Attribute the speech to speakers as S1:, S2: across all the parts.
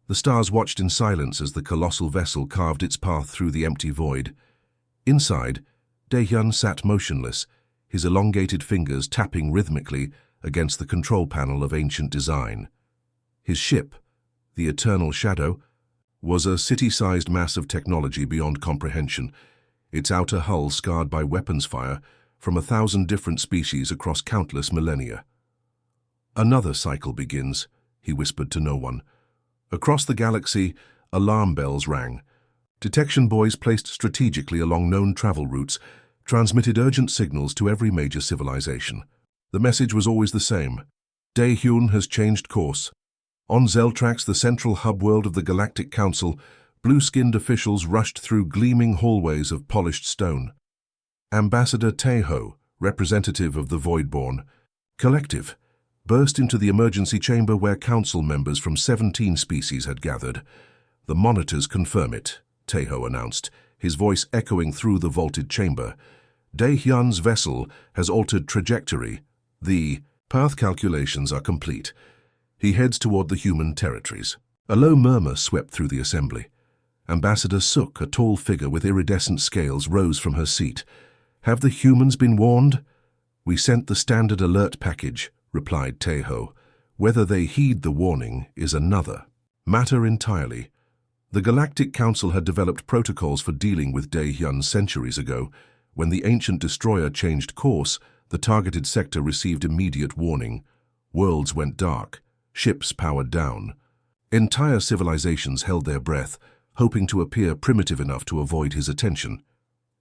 S1: The stars watched in silence as the colossal vessel carved its path through the empty void. Inside, Dae-hyun sat motionless, his elongated fingers tapping rhythmically against the control panel of ancient design. His ship, the Eternal Shadow, was a city-sized mass of technology beyond comprehension, its outer hull scarred by weapons fire from 1,000 different species across countless millennia. "Another cycle begins," he whispered to no one. Across the galaxy, alarm bells rang. Detection buoys placed strategically along known travel routes transmitted urgent signals to every major civilization. The message was always the same. Dae-hyun has changed course. On Zeltrax, the central hub world of the Galactic Council, blue-skinned officials rushed through gleaming hallways of polished stone. Ambassador Taeho, representative of the Voidborn Collective, burst into the emergency chamber where council members from 17 species had gathered. "The monitors confirm it," Taeho announced, his voice echoing through the vaulted chamber. "Dae-hyun's vessel has altered trajectory. The path calculations are complete. He heads toward the human territories." A low murmur swept through the assembly. Ambassador Suk, a tall figure with iridescent scales, rose from her seat. "Have the humans been warned?" "We sent the standard alert package," replied Taeho. "Whether they heed the warning is another matter entirely." The Galactic Council had developed protocols for dealing with Dae-hyun centuries ago. When the ancient destroyer changed course, the targeted sector received immediate warning. Worlds went dark. Ships powered down. Entire civilizations held their breath, hoping to appear primitive enough to avoid his attention.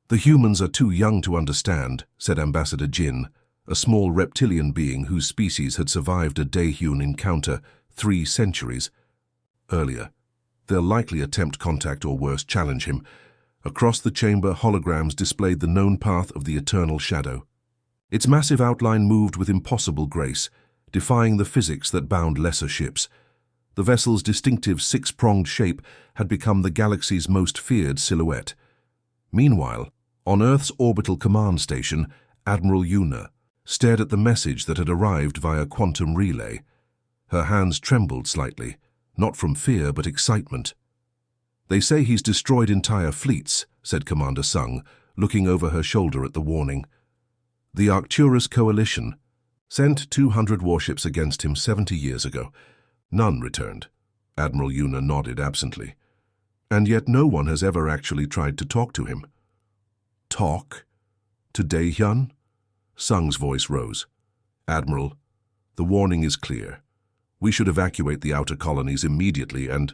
S1: "The humans are too young to understand," said Ambassador Jin, a small reptilian being whose species had survived a Dae-hyun encounter 3 centuries earlier. "They'll likely attempt contact or worse, challenge him." Across the chamber, holograms displayed the known path of the Eternal Shadow. Its massive outline moved with impossible grace, defying the physics that bound lesser ships. The vessel's distinctive 6-pronged shape had become the galaxy's most feared silhouette. Meanwhile, on Earth's orbital command station, Admiral Yuna stared at the message that had arrived via quantum relay. Her hands trembled slightly, not from fear but excitement. "They say he's destroyed entire fleets," said Commander Sung, looking over her shoulder at the warning. "The Arcturus Coalition sent 200 warships against him 70 years ago. None returned." Admiral Yuna nodded absently. "And yet no one has ever actually tried to talk to him." "Talk? To Dae-hyun?" Sung's voice rose. "Admiral, the warning is clear. We should evacuate the outer colonies immediately and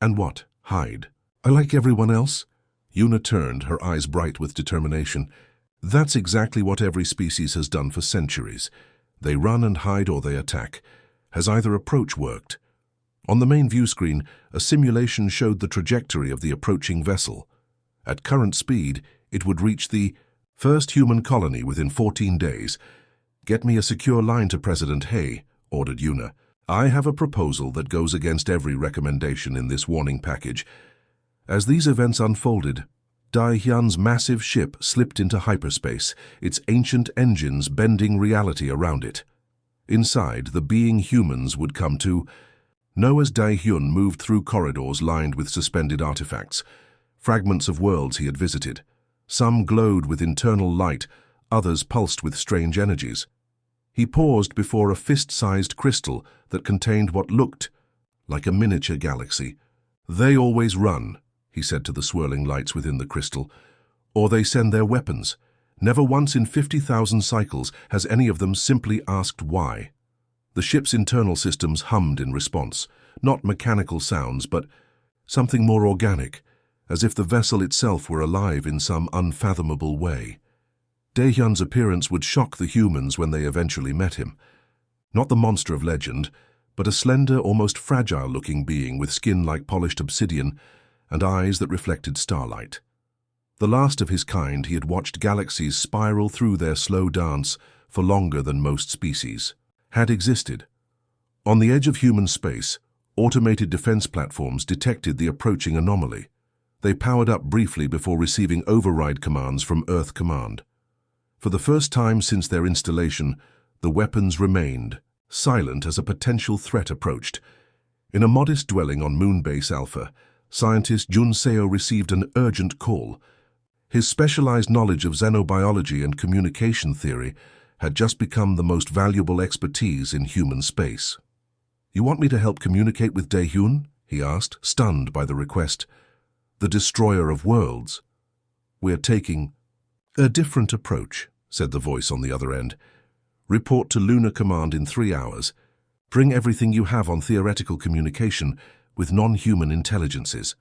S1: what? Hide. I like everyone else." Yuna turned, her eyes bright with determination. "That's exactly what every species has done for centuries. They run and hide or they attack. Has either approach worked?" On the main view screen, a simulation showed the trajectory of the approaching vessel. At current speed, it would reach the first human colony within 14 days. "Get me a secure line to President Hay," ordered Yuna. "I have a proposal that goes against every recommendation in this warning package." As these events unfolded, Dae-hyun's massive ship slipped into hyperspace, its ancient engines bending reality around it. Inside, the being humans would come to know as Dae-hyun moved through corridors lined with suspended artifacts, fragments of worlds he had visited. Some glowed with internal light, others pulsed with strange energies. He paused before a fist-sized crystal that contained what looked like a miniature galaxy. "They always run," he said to the swirling lights within the crystal, "or they send their weapons. Never once in 50,000 cycles has any of them simply asked why." The ship's internal systems hummed in response, not mechanical sounds, but something more organic, as if the vessel itself were alive in some unfathomable way. Dae-hyun's appearance would shock the humans when they eventually met him. Not the monster of legend, but a slender, almost fragile-looking being with skin like polished obsidian and eyes that reflected starlight. The last of his kind, he had watched galaxies spiral through their slow dance for longer than most species had existed. On the edge of human space, automated defense platforms detected the approaching anomaly. They powered up briefly before receiving override commands from Earth Command. For the first time since their installation, the weapons remained, silent as a potential threat approached. In a modest dwelling on Moonbase Alpha, scientist Jun Seo received an urgent call. His specialized knowledge of xenobiology and communication theory had just become the most valuable expertise in human space. "You want me to help communicate with Daehyun?" he asked, stunned by the request. "The destroyer of worlds." "We're taking a different approach," said the voice on the other end. "Report to Lunar Command in 3 hours. Bring everything you have on theoretical communication with non-human intelligences."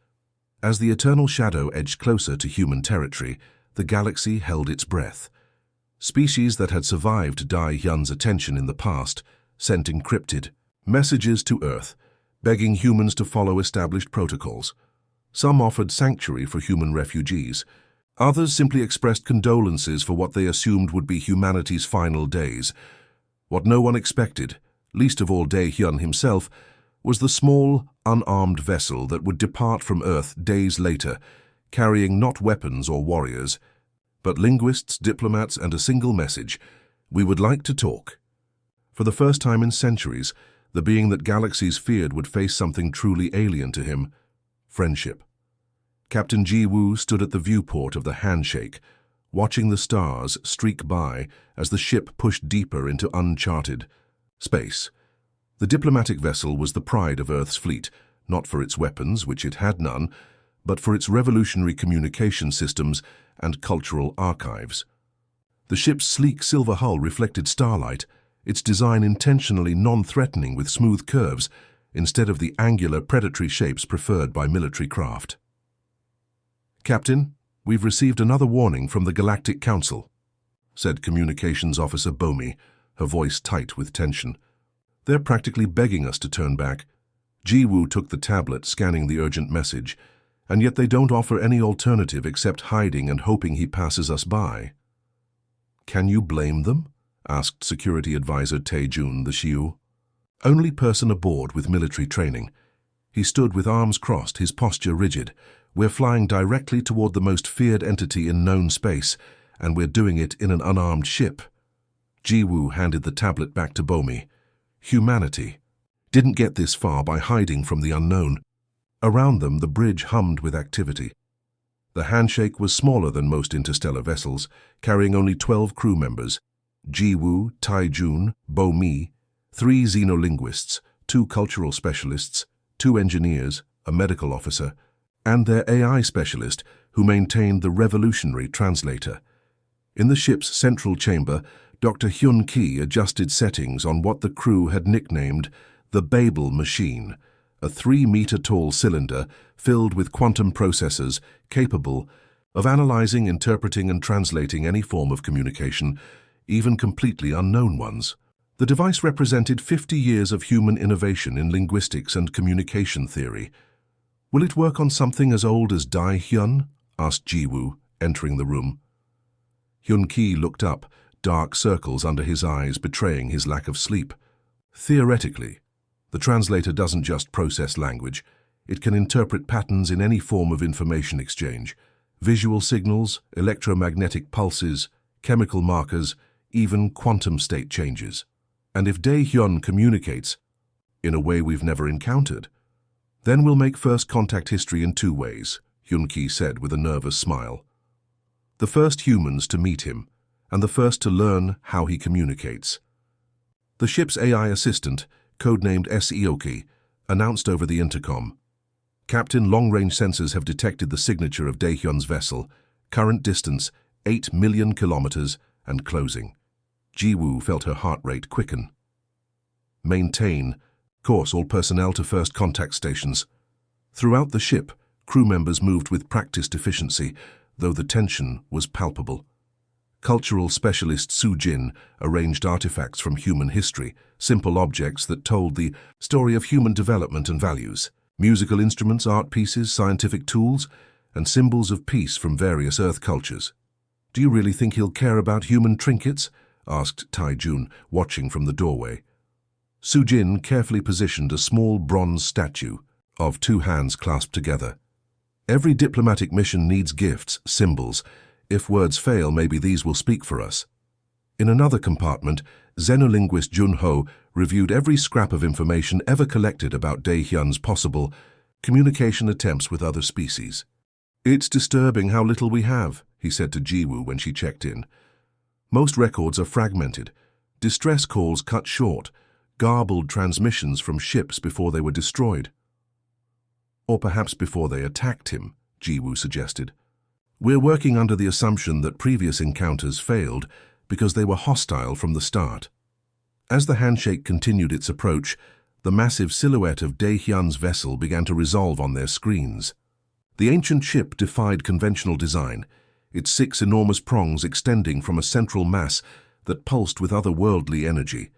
S1: As the eternal shadow edged closer to human territory, the galaxy held its breath. Species that had survived Daehyun's attention in the past sent encrypted messages to Earth, begging humans to follow established protocols. Some offered sanctuary for human refugees. Others simply expressed condolences for what they assumed would be humanity's final days. What no one expected, least of all Daehyun himself, was the small, unarmed vessel that would depart from Earth days later, carrying not weapons or warriors, but linguists, diplomats, and a single message: "We would like to talk." For the first time in centuries, the being that galaxies feared would face something truly alien to him: friendship. Captain Ji-woo stood at the viewport of the handshake, watching the stars streak by as the ship pushed deeper into uncharted space. The diplomatic vessel was the pride of Earth's fleet, not for its weapons, which it had none, but for its revolutionary communication systems and cultural archives. The ship's sleek silver hull reflected starlight, its design intentionally non-threatening with smooth curves instead of the angular predatory shapes preferred by military craft. "Captain, we've received another warning from the Galactic Council," said Communications Officer Bomi, her voice tight with tension. "They're practically begging us to turn back." Ji-woo took the tablet, scanning the urgent message, "and yet they don't offer any alternative except hiding and hoping he passes us by." "Can you blame them?" asked Security Advisor Tae-jun, the Shiu. Only person aboard with military training. He stood with arms crossed, his posture rigid. "We're flying directly toward the most feared entity in known space, and we're doing it in an unarmed ship." Ji-woo handed the tablet back to Bomi. Humanity didn't get this far by hiding from the unknown. Around them, the bridge hummed with activity. The handshake was smaller than most interstellar vessels, carrying only 12 crew members: Ji-woo, Tae-jun, Bo-mi, 3 xenolinguists, 2 cultural specialists, 2 engineers, a medical officer, and their AI specialist, who maintained the revolutionary translator. In the ship's central chamber, Dr. Hyun-ki adjusted settings on what the crew had nicknamed the Babel Machine, a 3-meter-tall cylinder filled with quantum processors capable of analyzing, interpreting, and translating any form of communication, even completely unknown ones. The device represented 50 years of human innovation in linguistics and communication theory. "Will it work on something as old as Daehyun?" asked Ji-woo, entering the room. Hyun-ki looked up, dark circles under his eyes betraying his lack of sleep. "Theoretically, the translator doesn't just process language. It can interpret patterns in any form of information exchange: visual signals, electromagnetic pulses, chemical markers, even quantum state changes. And if Daehyun communicates in a way we've never encountered, then we'll make first contact history in 2 ways," Hyun-ki said with a nervous smile. "The first humans to meet him, and the first to learn how he communicates." The ship's AI assistant, codenamed Seoki, announced over the intercom, "Captain, long-range sensors have detected the signature of Daehyun's vessel. Current distance, 8 million kilometers, and closing." Ji-woo felt her heart rate quicken. "Maintain course all personnel to first contact stations." Throughout the ship, crew members moved with practiced efficiency, though the tension was palpable. Cultural specialist Soo-jin arranged artifacts from human history, simple objects that told the story of human development and values. Musical instruments, art pieces, scientific tools, and symbols of peace from various Earth cultures. "Do you really think he'll care about human trinkets?" asked Tae-jun, watching from the doorway. Soo-jin carefully positioned a small bronze statue of 2 hands clasped together. "Every diplomatic mission needs gifts, symbols. If words fail, maybe these will speak for us." In another compartment, xenolinguist Jun Ho reviewed every scrap of information ever collected about Dae-hyun's possible communication attempts with other species. "It's disturbing how little we have," he said to Ji-woo when she checked in. "Most records are fragmented, distress calls cut short, garbled transmissions from ships before they were destroyed." "Or perhaps before they attacked him," Ji-woo suggested. "We're working under the assumption that previous encounters failed because they were hostile from the start." As the handshake continued its approach, the massive silhouette of Dae-hyun's vessel began to resolve on their screens. The ancient ship defied conventional design, its 6 enormous prongs extending from a central mass that pulsed with otherworldly energy.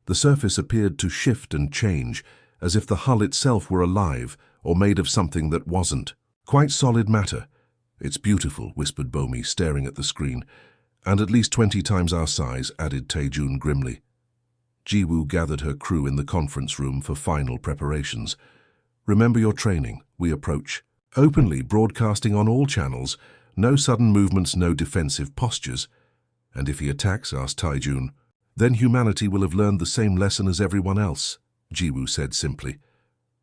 S1: The surface appeared to shift and change, as if the hull itself were alive or made of something that wasn't. "Quite solid matter." "It's beautiful," whispered Bomi, staring at the screen. "And at least 20 times our size," added Tae-jun grimly. Ji-woo gathered her crew in the conference room for final preparations. "Remember your training. We approach openly, broadcasting on all channels. No sudden movements, no defensive postures." "And if he attacks," asked Tae-jun, "then humanity will have learned the same lesson as everyone else," Ji-woo said simply.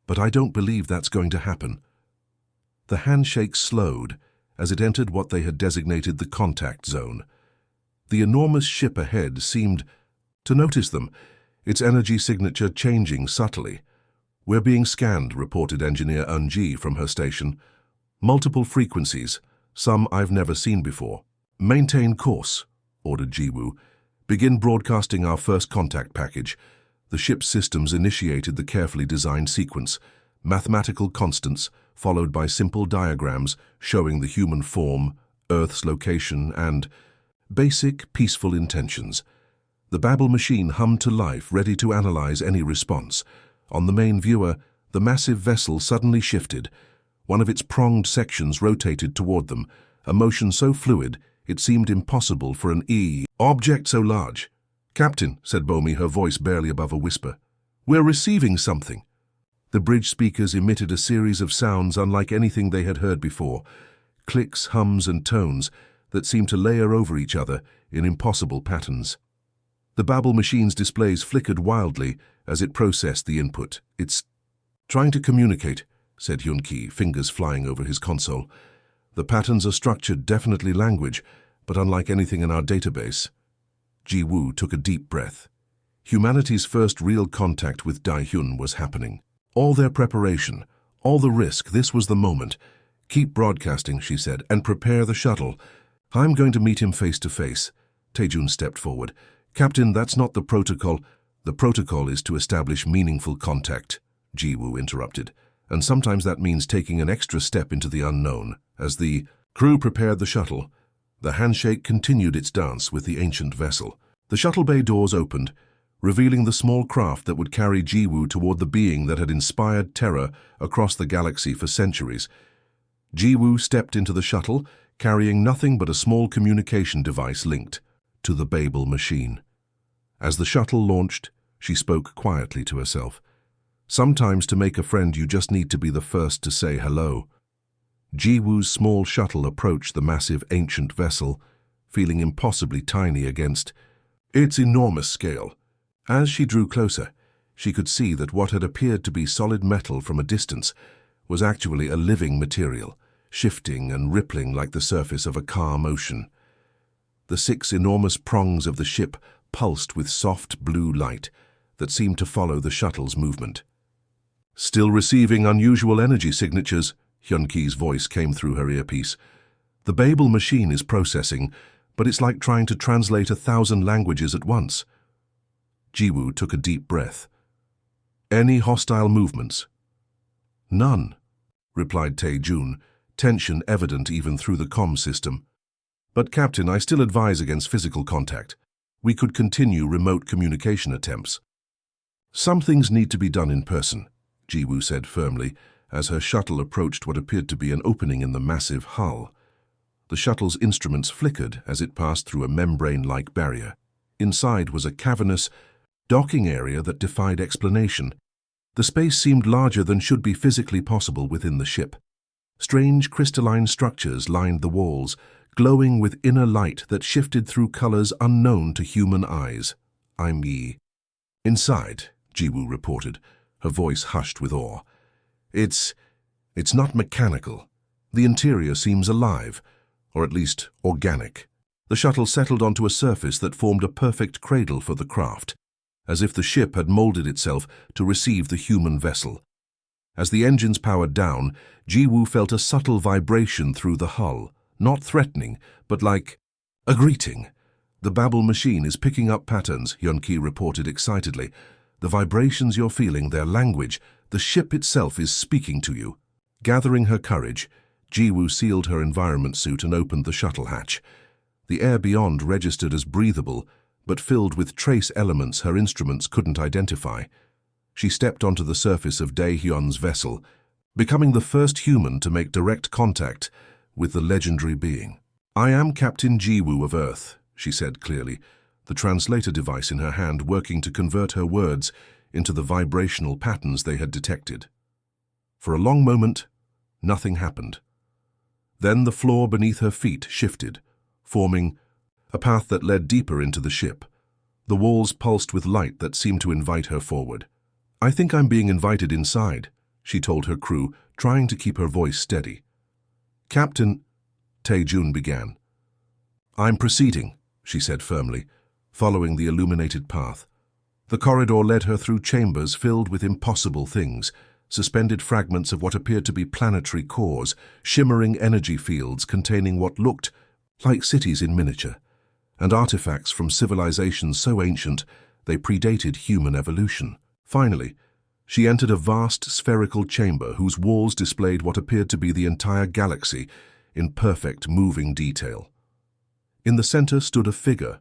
S1: "But I don't believe that's going to happen." The handshake slowed as it entered what they had designated the contact zone. The enormous ship ahead seemed to notice them, its energy signature changing subtly. "We're being scanned," reported engineer Eun-ji from her station. "Multiple frequencies, some I've never seen before." "Maintain course," ordered Ji-woo. "Begin broadcasting our first contact package." The ship's systems initiated the carefully designed sequence, mathematical constants followed by simple diagrams showing the human form, Earth's location, and basic, peaceful intentions. The Babel machine hummed to life, ready to analyze any response. On the main viewer, the massive vessel suddenly shifted. One of its pronged sections rotated toward them, a motion so fluid it seemed impossible for an object so large. "Captain," said Bomi, her voice barely above a whisper, "we're receiving something." The bridge speakers emitted a series of sounds unlike anything they had heard before, clicks, hums, and tones that seemed to layer over each other in impossible patterns. The Babel machine's displays flickered wildly as it processed the input. "It's trying to communicate," said Hyun-ki, fingers flying over his console. "The patterns are structured, definitely language, but unlike anything in our database." Ji-woo took a deep breath. Humanity's first real contact with Dae-hyun was happening. All their preparation, all the risk, this was the moment. "Keep broadcasting," she said, "and prepare the shuttle. I'm going to meet him face to face." Tae-jun stepped forward. "Captain, that's not the protocol." "The protocol is to establish meaningful contact," Ji-woo interrupted. "And sometimes that means taking an extra step into the unknown." As the crew prepared the shuttle, the handshake continued its dance with the ancient vessel. The shuttle bay doors opened, revealing the small craft that would carry Ji-woo toward the being that had inspired terror across the galaxy for centuries. Ji-woo stepped into the shuttle, carrying nothing but a small communication device linked to the Babel machine. As the shuttle launched, she spoke quietly to herself. "Sometimes to make a friend you just need to be the first to say hello." Ji-woo's small shuttle approached the massive ancient vessel, feeling impossibly tiny against its enormous scale. As she drew closer, she could see that what had appeared to be solid metal from a distance was actually a living material, shifting and rippling like the surface of a calm ocean. The 6 enormous prongs of the ship pulsed with soft blue light that seemed to follow the shuttle's movement. "Still receiving unusual energy signatures," Hyun-ki's voice came through her earpiece. "The Babel machine is processing, but it's like trying to translate 1,000 languages at once." Ji-woo took a deep breath. "Any hostile movements?" "None," replied Tae-jun, tension evident even through the comm system. "But Captain, I still advise against physical contact. We could continue remote communication attempts." "Some things need to be done in person," Ji-woo said firmly, as her shuttle approached what appeared to be an opening in the massive hull. The shuttle's instruments flickered as it passed through a membrane-like barrier. Inside was a cavernous docking area that defied explanation. The space seemed larger than should be physically possible within the ship. Strange crystalline structures lined the walls, glowing with inner light that shifted through colors unknown to human eyes. "I'm Yi." "Inside," Jiwoo reported, her voice hushed with awe. It's not mechanical. The interior seems alive, or at least organic." The shuttle settled onto a surface that formed a perfect cradle for the craft, as if the ship had molded itself to receive the human vessel. As the engines powered down, Jiwoo felt a subtle vibration through the hull, not threatening, but like a greeting. "The Babel machine is picking up patterns," Hyun-ki reported excitedly. "The vibrations you're feeling, their language, the ship itself is speaking to you." Gathering her courage, Jiwoo sealed her environment suit and opened the shuttle hatch. The air beyond registered as breathable, but filled with trace elements her instruments couldn't identify. She stepped onto the surface of Dae-hyun's vessel, becoming the first human to make direct contact with the legendary being. "I am Captain Jiwoo of Earth," she said clearly, the translator device in her hand working to convert her words into the vibrational patterns they had detected. For a long moment, nothing happened. Then the floor beneath her feet shifted, forming a path that led deeper into the ship. The walls pulsed with light that seemed to invite her forward. "I think I'm being invited inside," she told her crew, trying to keep her voice steady. "Captain," Tae-jun began. "I'm proceeding," she said firmly, following the illuminated path. The corridor led her through chambers filled with impossible things, suspended fragments of what appeared to be planetary cores, shimmering energy fields containing what looked like cities in miniature, and artifacts from civilizations so ancient they predated human evolution. Finally, she entered a vast spherical chamber whose walls displayed what appeared to be the entire galaxy in perfect moving detail. In the center stood a figure,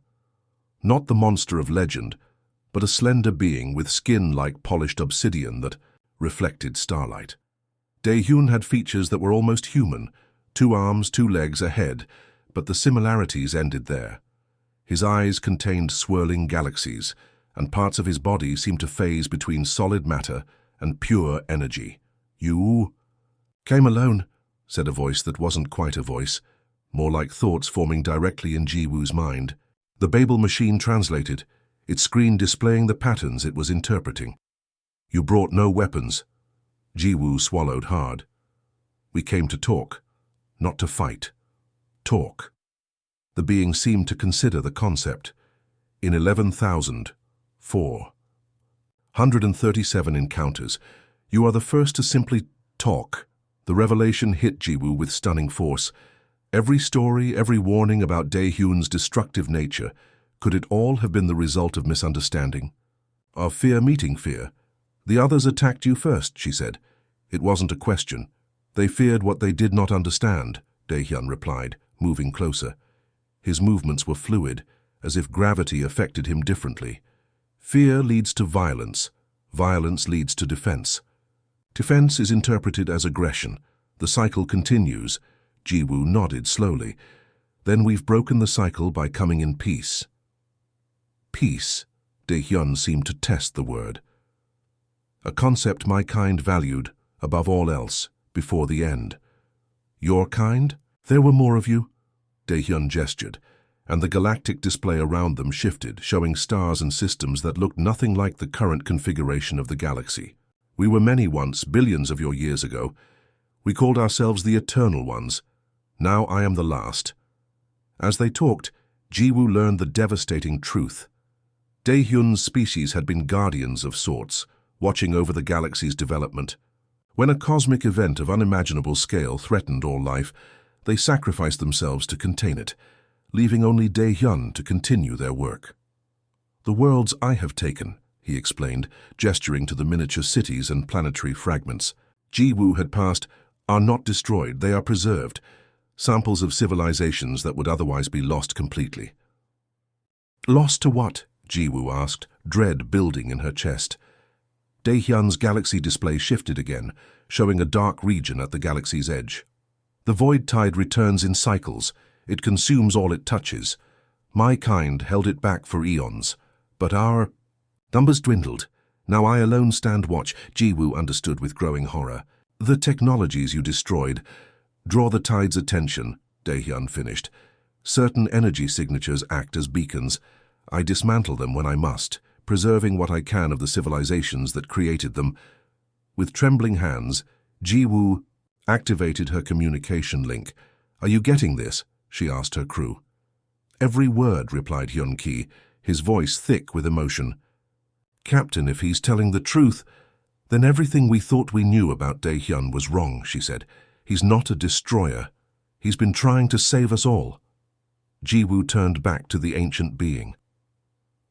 S1: not the monster of legend, but a slender being with skin like polished obsidian that reflected starlight. Dae-hyun had features that were almost human, 2 arms, 2 legs, a head, but the similarities ended there. His eyes contained swirling galaxies, and parts of his body seemed to phase between solid matter and pure energy. "You came alone," said a voice that wasn't quite a voice, more like thoughts forming directly in Jiwoo's mind. The Babel machine translated, its screen displaying the patterns it was interpreting. "You brought no weapons." Jiwoo swallowed hard. "We came to talk, not to fight. Talk." The being seemed to consider the concept. "In 11,437 encounters, you are the first to simply talk." The revelation hit Jiwoo with stunning force. Every story, every warning about Dae-hyun's destructive nature, could it all have been the result of misunderstanding? Of fear meeting fear? "The others attacked you first," she said. "It wasn't a question. They feared what they did not understand," Dae-hyun replied, moving closer. His movements were fluid, as if gravity affected him differently. "Fear leads to violence. Violence leads to defense. Defense is interpreted as aggression. The cycle continues." Jiwoo nodded slowly. "Then we've broken the cycle by coming in peace." Peace, Dae-hyun seemed to test the word. "A concept my kind valued, above all else, before the end." "Your kind? There were more of you?" Dae-hyun gestured, and the galactic display around them shifted, showing stars and systems that looked nothing like the current configuration of the galaxy. "We were many once, billions of your years ago. We called ourselves the Eternal Ones. Now I am the last." As they talked, Jiwoo learned the devastating truth. Dae-hyun's species had been guardians of sorts, watching over the galaxy's development. When a cosmic event of unimaginable scale threatened all life, they sacrificed themselves to contain it, leaving only Dae-hyun to continue their work. "The worlds I have taken," he explained, gesturing to the miniature cities and planetary fragments Jiwoo had passed, "are not destroyed, they are preserved, samples of civilizations that would otherwise be lost completely." "Lost to what?" Jiwoo asked, dread building in her chest. Dae-hyun's galaxy display shifted again, showing a dark region at the galaxy's edge. "The void tide returns in cycles. It consumes all it touches. My kind held it back for eons, but our numbers dwindled. Now I alone stand watch." Jiwoo understood with growing horror. "The technologies you destroyed draw the tide's attention," Dae-hyun finished. Certain energy signatures act as beacons. I dismantle them when I must, preserving what I can of the civilizations that created them. With trembling hands, Ji-woo activated her communication link. "Are you getting this?" she asked her crew. "Every word," replied Hyun-ki, his voice thick with emotion. "Captain, if he's telling the truth, then everything we thought we knew about Dae-hyun was wrong," she said. "He's not a destroyer. He's been trying to save us all." Ji-woo turned back to the ancient being.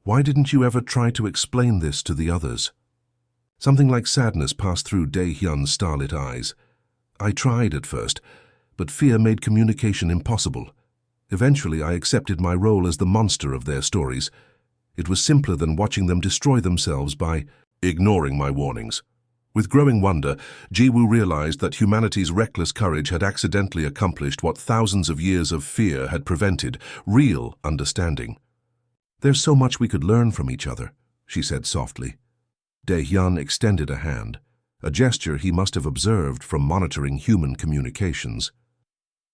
S1: "Why didn't you ever try to explain this to the others?" Something like sadness passed through Dae-hyun's starlit eyes. "I tried at first, but fear made communication impossible. Eventually, I accepted my role as the monster of their stories. It was simpler than watching them destroy themselves by ignoring my warnings." With growing wonder, Ji-woo realized that humanity's reckless courage had accidentally accomplished what thousands of years of fear had prevented: real understanding. "There's so much we could learn from each other," she said softly. Dae-hyun extended a hand, a gesture he must have observed from monitoring human communications.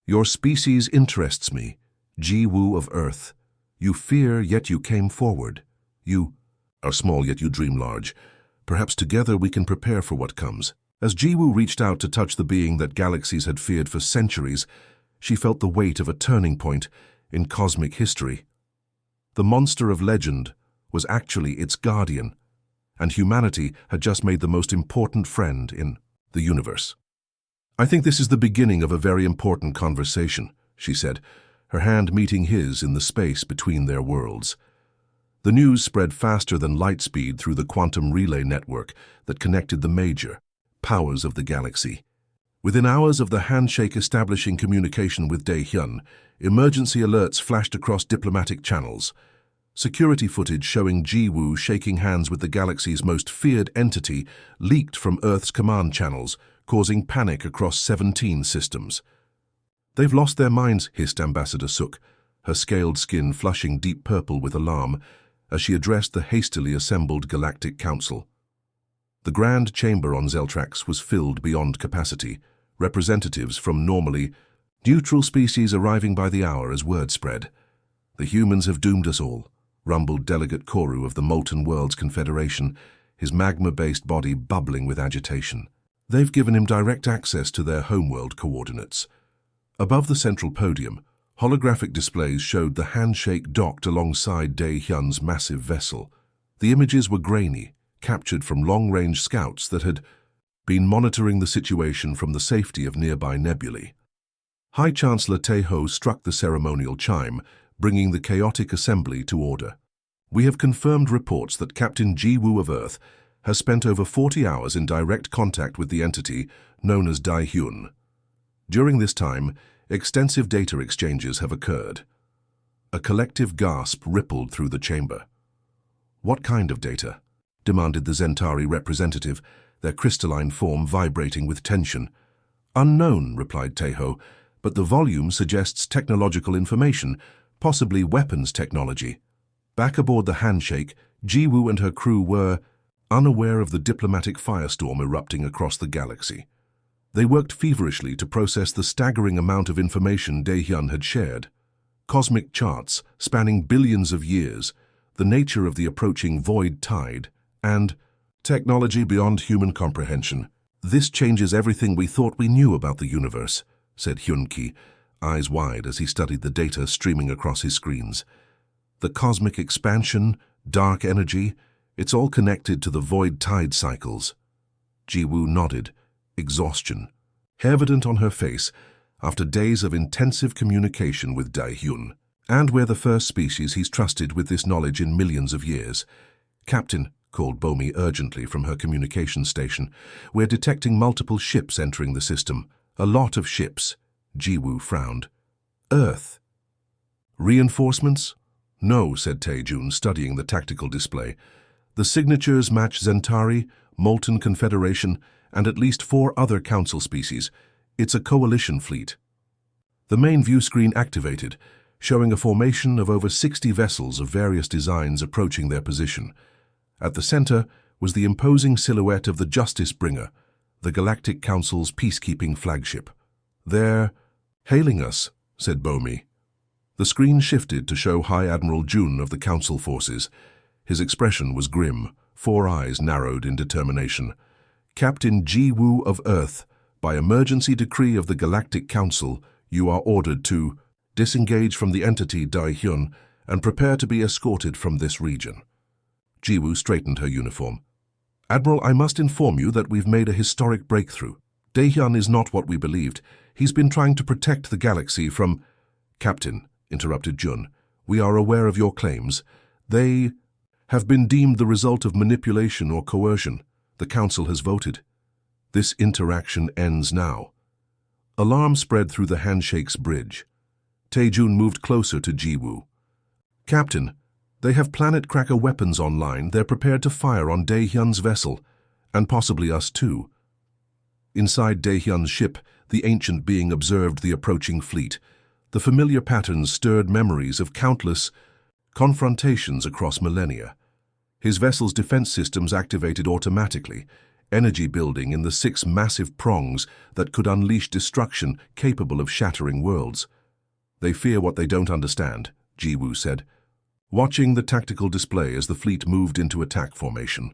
S1: "Your species interests me, Ji-woo of Earth. You fear, yet you came forward. You are small, yet you dream large. Perhaps together we can prepare for what comes." As Ji-woo reached out to touch the being that galaxies had feared for centuries, she felt the weight of a turning point in cosmic history. The monster of legend was actually its guardian, and humanity had just made the most important friend in the universe. "I think this is the beginning of a very important conversation," she said, her hand meeting his in the space between their worlds. The news spread faster than light speed through the quantum relay network that connected the major powers of the galaxy. Within hours of the handshake establishing communication with Dae-hyun, emergency alerts flashed across diplomatic channels. Security footage showing Ji-woo shaking hands with the galaxy's most feared entity leaked from Earth's command channels, causing panic across 17 systems. "They've lost their minds," hissed Ambassador Suk, her scaled skin flushing deep purple with alarm, as she addressed the hastily assembled Galactic Council. The Grand Chamber on Zeltrax was filled beyond capacity, representatives from normally neutral species arriving by the hour as word spread. "The humans have doomed us all," rumbled Delegate Koru of the Molten Worlds Confederation, his magma-based body bubbling with agitation. "They've given him direct access to their homeworld coordinates." Above the central podium, holographic displays showed the handshake docked alongside Dae-hyun's massive vessel. The images were grainy, captured from long-range scouts that had been monitoring the situation from the safety of nearby nebulae. High Chancellor Tae-ho struck the ceremonial chime, bringing the chaotic assembly to order. "We have confirmed reports that Captain Ji-woo of Earth has spent over 40 hours in direct contact with the entity known as Dae-hyun. During this time, extensive data exchanges have occurred." A collective gasp rippled through the chamber. "What kind of data?" demanded the Zentari representative, their crystalline form vibrating with tension. "Unknown," replied Tae-ho, "but the volume suggests technological information, possibly weapons technology." Back aboard the handshake, Ji-woo and her crew were unaware of the diplomatic firestorm erupting across the galaxy. They worked feverishly to process the staggering amount of information Dae-hyun had shared. Cosmic charts spanning billions of years, the nature of the approaching void tide, and technology beyond human comprehension. "This changes everything we thought we knew about the universe," said Hyun-ki, eyes wide as he studied the data streaming across his screens. "The cosmic expansion, dark energy, it's all connected to the void tide cycles." Ji-woo nodded, exhaustion evident on her face after days of intensive communication with Dae-hyun. "And we're the first species he's trusted with this knowledge in millions of years." "Captain," called Bomi urgently from her communication station, "we're detecting multiple ships entering the system. A lot of ships." Ji-woo frowned. "Earth." "Reinforcements?" "No," said Tae-jun, studying the tactical display. "The signatures match Zentari, Molten Confederation, and at least 4 other council species. It's a coalition fleet." The main view screen activated, showing a formation of over 60 vessels of various designs approaching their position. At the center was the imposing silhouette of the Justice Bringer, the Galactic Council's peacekeeping flagship. "They're hailing us," said Bomi. The screen shifted to show High Admiral Jun of the Council forces. His expression was grim, 4 eyes narrowed in determination. Captain Ji-woo of Earth, by emergency decree of the Galactic Council, you are ordered to disengage from the entity Daehyun and prepare to be escorted from this region. Ji-woo straightened her uniform. Admiral, I must inform you that we've made a historic breakthrough. Daehyun is not what we believed. He's been trying to protect the galaxy from... Captain, interrupted Jun, we are aware of your claims. They have been deemed the result of manipulation or coercion. The Council has voted. This interaction ends now. Alarm spread through the handshake's bridge. Taejun moved closer to Ji-woo. Captain, they have Planet Cracker weapons online. They're prepared to fire on Daehyun's vessel, and possibly us too. Inside Daehyun's ship, the ancient being observed the approaching fleet. The familiar patterns stirred memories of countless confrontations across millennia. His vessel's defense systems activated automatically, energy building in the 6 massive prongs that could unleash destruction capable of shattering worlds. They fear what they don't understand, Ji-woo said, watching the tactical display as the fleet moved into attack formation.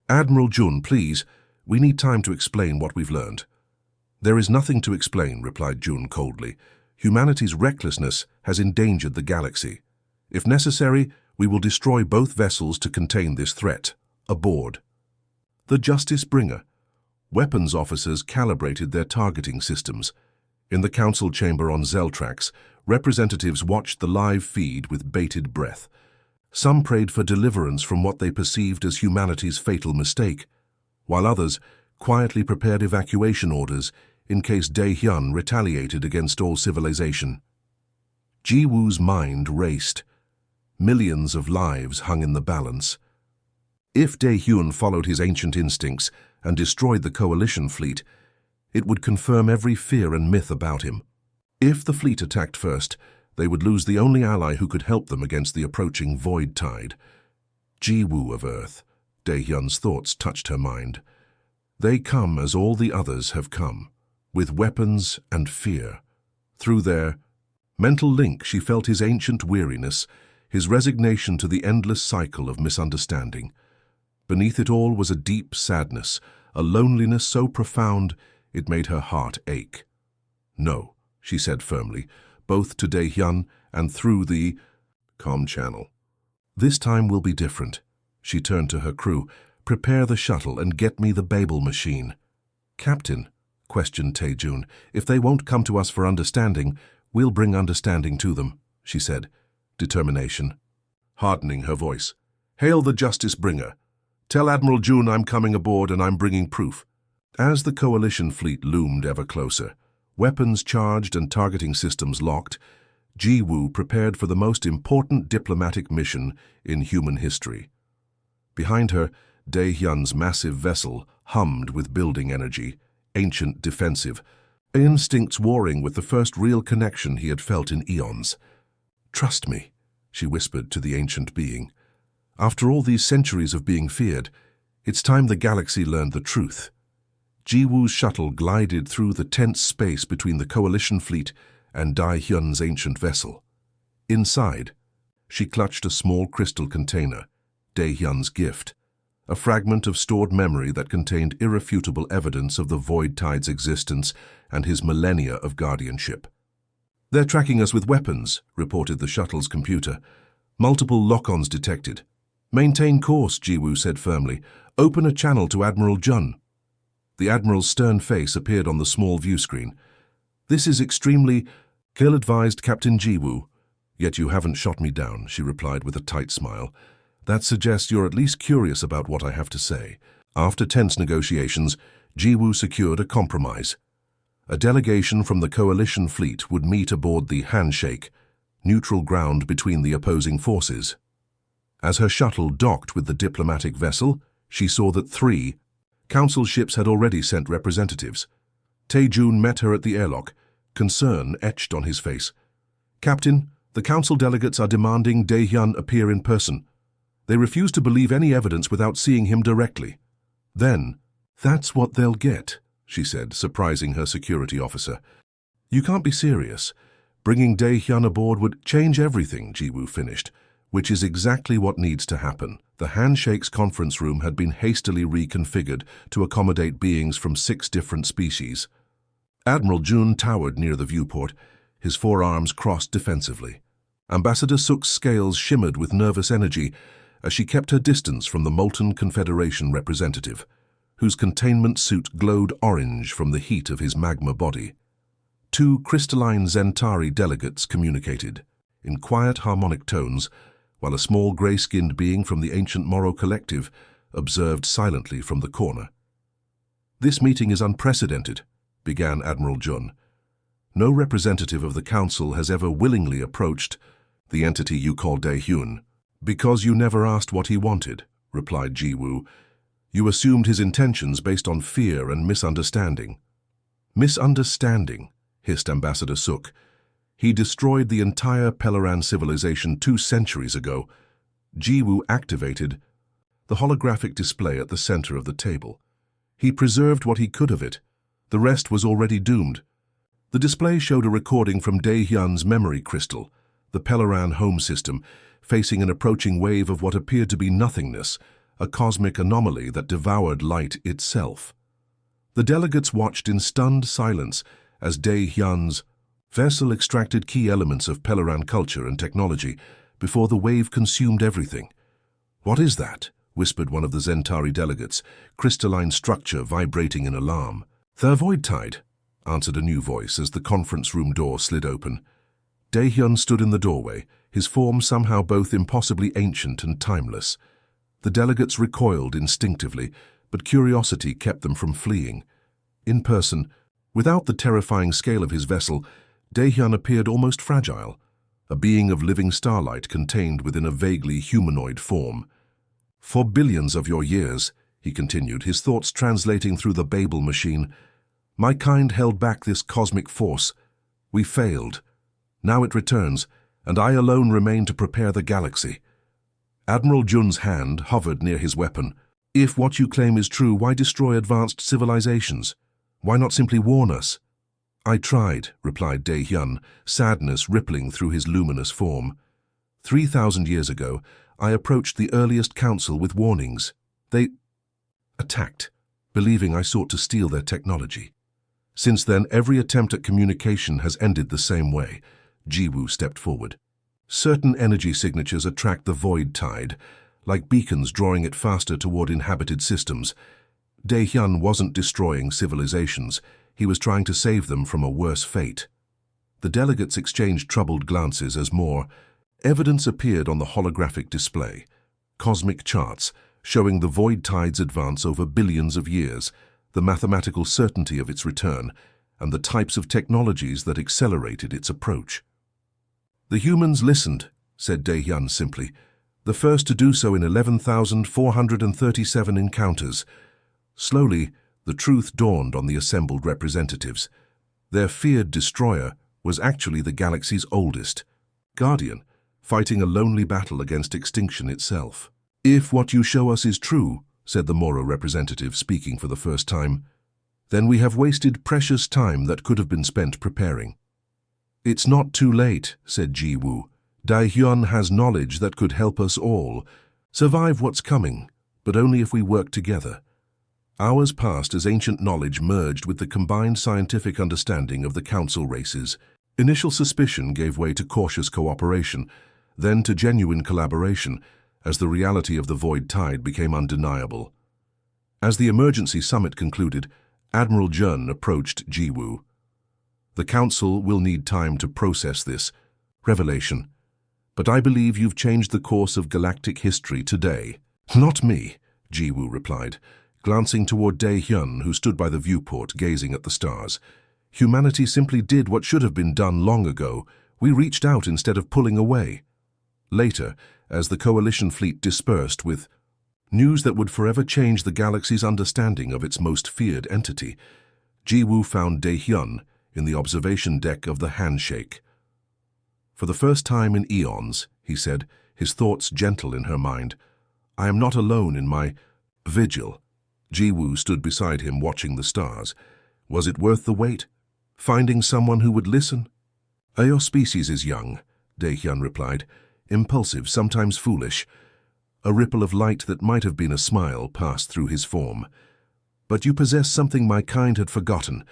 S1: Admiral Jun, please, we need time to explain what we've learned. There is nothing to explain, replied Jun coldly. Humanity's recklessness has endangered the galaxy. If necessary, we will destroy both vessels to contain this threat. Aboard. The Justice Bringer. Weapons officers calibrated their targeting systems. In the council chamber on Zeltrax, representatives watched the live feed with bated breath. Some prayed for deliverance from what they perceived as humanity's fatal mistake, while others quietly prepared evacuation orders in case Daehyun retaliated against all civilization. Ji-woo's mind raced. Millions of lives hung in the balance. If Daehyun followed his ancient instincts and destroyed the coalition fleet, it would confirm every fear and myth about him. If the fleet attacked first, they would lose the only ally who could help them against the approaching void tide. Ji-woo of Earth, Daehyun's thoughts touched her mind. They come as all the others have come, with weapons and fear. Through their mental link, she felt his ancient weariness, his resignation to the endless cycle of misunderstanding. Beneath it all was a deep sadness, a loneliness so profound it made her heart ache. No, she said firmly, both to Daehyun and through the comm channel. This time will be different. She turned to her crew. Prepare the shuttle and get me the Babel machine. Captain, questioned Taejun, if they won't come to us for understanding, we'll bring understanding to them, she said, determination hardening her voice. Hail the Justice Bringer. Tell Admiral Jun I'm coming aboard and I'm bringing proof. As the coalition fleet loomed ever closer, weapons charged and targeting systems locked, Ji-woo prepared for the most important diplomatic mission in human history. Behind her, Daehyun's massive vessel hummed with building energy, ancient defensive, instincts warring with the first real connection he had felt in eons. Trust me, she whispered to the ancient being. After all these centuries of being feared, it's time the galaxy learned the truth. Ji-woo's shuttle glided through the tense space between the coalition fleet and Daehyun's ancient vessel. Inside, she clutched a small crystal container, Daehyun's gift, a fragment of stored memory that contained irrefutable evidence of the Void Tide's existence and his millennia of guardianship. They're tracking us with weapons, reported the shuttle's computer. Multiple lock-ons detected. Maintain course, Ji-woo said firmly. Open a channel to Admiral Jun. The Admiral's stern face appeared on the small view screen. This is extremely ill-advised, Captain Ji-woo. Yet you haven't shot me down, she replied with a tight smile. That suggests you're at least curious about what I have to say. After tense negotiations, Ji-woo secured a compromise. A delegation from the coalition fleet would meet aboard the Handshake, neutral ground between the opposing forces. As her shuttle docked with the diplomatic vessel, she saw that 3 council ships had already sent representatives. Taejun met her at the airlock, concern etched on his face. Captain, the council delegates are demanding Daehyun appear in person. They refuse to believe any evidence without seeing him directly. Then, that's what they'll get, she said, surprising her security officer. You can't be serious. Bringing Dae-hyun aboard would change everything, Ji-woo finished, which is exactly what needs to happen. The Handshake's conference room had been hastily reconfigured to accommodate beings from 6 different species. Admiral Jun towered near the viewport, his forearms crossed defensively. Ambassador Suk's scales shimmered with nervous energy as she kept her distance from the molten Confederation representative, whose containment suit glowed orange from the heat of his magma body. 2 crystalline Zentari delegates communicated, in quiet harmonic tones, while a small grey-skinned being from the ancient Moro collective observed silently from the corner. "This meeting is unprecedented," began Admiral Jun. "No representative of the Council has ever willingly approached the entity you call Dae-hyun. Because you never asked what he wanted," replied Ji-woo. "You assumed his intentions based on fear and misunderstanding." "Misunderstanding," hissed Ambassador Suk. "He destroyed the entire Peleran civilization 2 centuries ago." Ji-woo activated the holographic display at the center of the table. "He preserved what he could of it. The rest was already doomed." The display showed a recording from Dae-hyun's memory crystal, the Peleran home system, facing an approaching wave of what appeared to be nothingness, a cosmic anomaly that devoured light itself. The delegates watched in stunned silence as Dae-hyun's vessel extracted key elements of Peleran culture and technology before the wave consumed everything. "What is that?" whispered one of the Zentari delegates, crystalline structure vibrating in alarm. "The void tide," answered a new voice as the conference room door slid open. Dae-hyun stood in the doorway, his form somehow both impossibly ancient and timeless. The delegates recoiled instinctively, but curiosity kept them from fleeing. In person, without the terrifying scale of his vessel, Dae-hyun appeared almost fragile, a being of living starlight contained within a vaguely humanoid form. "For billions of your years," he continued, his thoughts translating through the Babel machine, "my kind held back this cosmic force. We failed. Now it returns, and I alone remain to prepare the galaxy." Admiral Jun's hand hovered near his weapon. "If what you claim is true, why destroy advanced civilizations? Why not simply warn us?" "I tried," replied Dae-hyun, sadness rippling through his luminous form. 3,000 years ago, I approached the earliest council with warnings. They attacked, believing I sought to steal their technology. Since then, every attempt at communication has ended the same way. Ji-woo stepped forward. "Certain energy signatures attract the void tide, like beacons drawing it faster toward inhabited systems. Dae-hyun wasn't destroying civilizations. He was trying to save them from a worse fate." The delegates exchanged troubled glances as more evidence appeared on the holographic display. Cosmic charts showing the void tide's advance over billions of years, the mathematical certainty of its return, and the types of technologies that accelerated its approach. "The humans listened," said Dae-hyun simply, "the first to do so in 11,437 encounters." Slowly, the truth dawned on the assembled representatives. Their feared destroyer was actually the galaxy's oldest guardian, fighting a lonely battle against extinction itself. "If what you show us is true," said the Moro representative, speaking for the first time, "then we have wasted precious time that could have been spent preparing." "It's not too late," said Ji-woo. "Dae-hyun has knowledge that could help us all survive what's coming, but only if we work together." Hours passed as ancient knowledge merged with the combined scientific understanding of the council races. Initial suspicion gave way to cautious cooperation, then to genuine collaboration, as the reality of the void tide became undeniable. As the emergency summit concluded, Admiral Jun approached Ji-woo. "The Council will need time to process this revelation, but I believe you've changed the course of galactic history today." "Not me," Ji-woo replied, glancing toward Dae-hyun, who stood by the viewport gazing at the stars. "Humanity simply did what should have been done long ago. We reached out instead of pulling away." Later, as the coalition fleet dispersed with news that would forever change the galaxy's understanding of its most feared entity, Ji-woo found Dae-hyun in the observation deck of the Handshake. "For the first time in eons," he said, his thoughts gentle in her mind, "I am not alone in my vigil." Ji-woo stood beside him watching the stars. Was it worth the wait? Finding someone who would listen? Your species is young, Daehyun replied, impulsive, sometimes foolish. A ripple of light that might have been a smile passed through his form. But you possess something my kind had forgotten,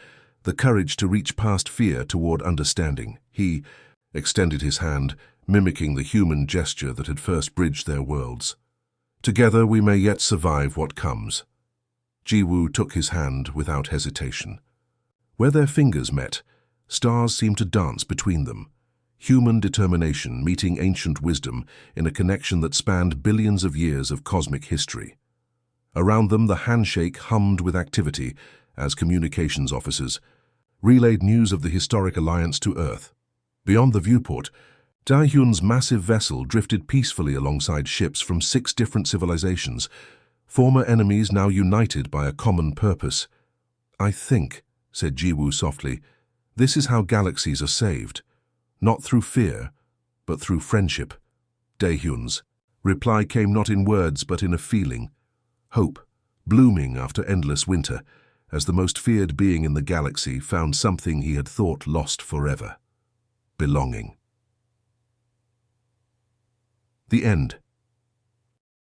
S1: the courage to reach past fear toward understanding. He extended his hand, mimicking the human gesture that had first bridged their worlds. Together we may yet survive what comes. Jiwoo took his hand without hesitation. Where their fingers met, stars seemed to dance between them. Human determination meeting ancient wisdom in a connection that spanned billions of years of cosmic history. Around them, the handshake hummed with activity as communications officers relayed news of the historic alliance to Earth. Beyond the viewport, Daehyun's massive vessel drifted peacefully alongside ships from 6 different civilizations, former enemies now united by a common purpose. I think, said Jiwoo softly, this is how galaxies are saved. Not through fear, but through friendship. Daehyun's reply came not in words but in a feeling. Hope, blooming after endless winter, as the most feared being in the galaxy found something he had thought lost forever. Belonging. The end.